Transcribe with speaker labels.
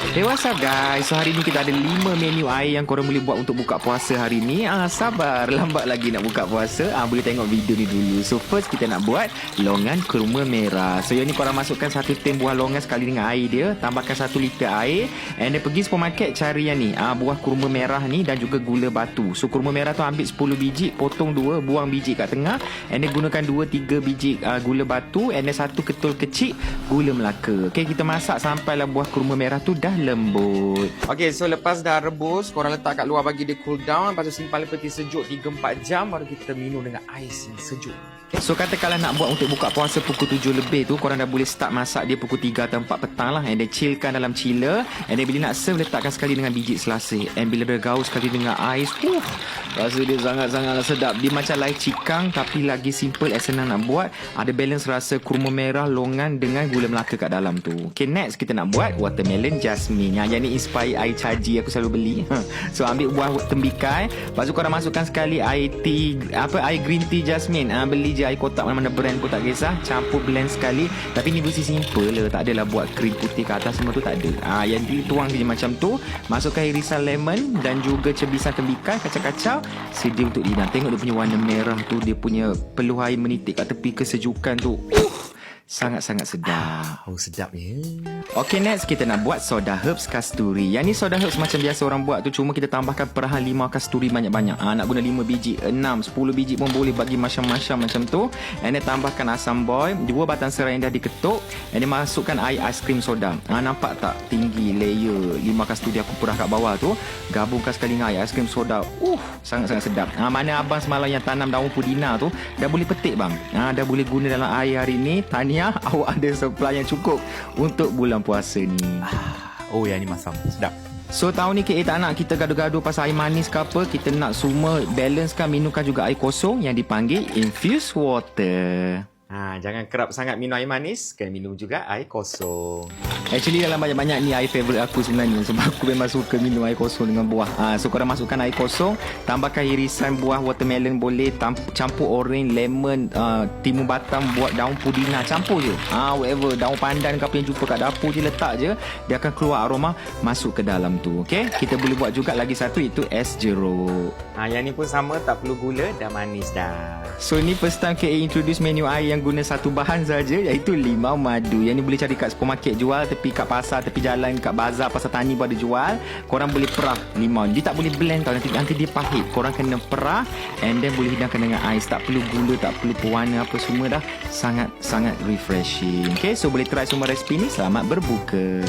Speaker 1: Hey, what's up guys? So hari ni kita ada 5 menu air yang korang boleh buat untuk buka puasa hari ni. Sabar, lambat lagi nak buka puasa. Boleh tengok video ni dulu. So first kita nak buat longan kurma merah. So yang ni korang masukkan 1 tin buah longan sekali dengan air dia. Tambahkan 1 liter air. And then pergi supermarket cari yang ni. Buah kurma merah ni dan juga gula batu. So kurma merah tu ambil 10 biji, potong 2, buang biji kat tengah. And then gunakan 2-3 biji gula batu. And then 1 ketul kecil gula Melaka. Okay, kita masak sampailah buah kurma merah tu dah lembut. Okay, so lepas dah rebus, korang letak kat luar bagi dia cool down. Lepas tu simpan peti sejuk 3-4 jam. Baru kita minum dengan ais yang sejuk. Okay, so katakanlah nak buat untuk buka puasa pukul 7 lebih tu, korang dah boleh start masak dia pukul 3 atau 4 petang lah. And then chillkan dalam chiller. And then bila nak serve, letakkan sekali dengan biji selasih. And bila dah gaul sekali dengan ais, rasa dia sangat-sangat sedap. Dia macam like cikang tapi lagi simple as senang nak buat. Ada balance rasa kurma merah, longan dengan gula Melaka kat dalam tu. Okay, next kita nak buat watermelon jasmine. Yang ni inspire air caji aku selalu beli. So ambil buah tembikai. Lepas tu korang masukkan sekali air green tea jasmine. Beli je air kotak mana-mana brand pun tak kisah. Campur blend sekali. Tapi ni versi simple lah. Tak adalah buat krim putih ke atas semua tu, tak ada. Yang dituang je macam tu. Masukkan irisan lemon dan juga cebisan tembikai. Kacau-kacau. Sedia untuk dihidang. Tengok dia punya warna merah tu. Dia punya peluh air menitik kat tepi kesejukan tu. Sangat-sangat sedap.
Speaker 2: Sedap ya.
Speaker 1: Okay, next kita nak buat soda herbs kasturi. Yang ni soda herbs macam biasa orang buat tu. Cuma kita tambahkan perahan limau kasturi banyak-banyak. Nak guna 5 biji, 6, 10 biji pun boleh, bagi macam-macam macam tu. And then tambahkan asam boy, 2 batang serai yang dah diketuk. And then masukkan air aiskrim soda. Nampak tak tinggi layer limau kasturi aku perah kat bawah tu. Gabungkan sekali dengan air aiskrim soda. Sangat-sangat sedap. Mana abang semalam yang tanam daun pudina tu, dah boleh petik bang. Dah boleh guna dalam air hari ni. Tahniah, awak ada supply yang cukup untuk bulan puasa ni.
Speaker 2: Yang ni masam. Sedap.
Speaker 1: So tahun ni KA tak nak kita gaduh-gaduh pasal air manis ke apa. Kita nak semua balance kan, minumkan juga air kosong yang dipanggil infused water. Jangan kerap sangat minum air manis, kena minum juga air kosong. Actually dalam banyak-banyak ni air favourite aku sebenarnya. Sebab aku memang suka minum air kosong dengan buah. So korang masukkan air kosong, tambahkan irisan buah watermelon boleh, campur orange, lemon, timun batang, buat daun pudina, campur je. Whatever, daun pandan ke apa yang jumpa kat dapur je, letak je. Dia akan keluar aroma masuk ke dalam tu. Okay, kita boleh buat juga lagi satu, iaitu es jeruk. Yang ni pun sama, tak perlu gula, dah manis dah. So ni first time KA introduce menu air yang guna satu bahan saja, iaitu limau madu. Yang ni boleh cari kat supermarket jual, tepi kat pasar, tepi jalan, kat bazar, pasar tani pun ada jual. Korang boleh perah limau. Dia tak boleh blend tau, nanti dia pahit. Korang kena perah and then boleh hidangkan dengan ais. Tak perlu gula, tak perlu pewarna apa semua dah. Sangat-sangat refreshing. Okay, so boleh try semua resipi ni. Selamat berbuka.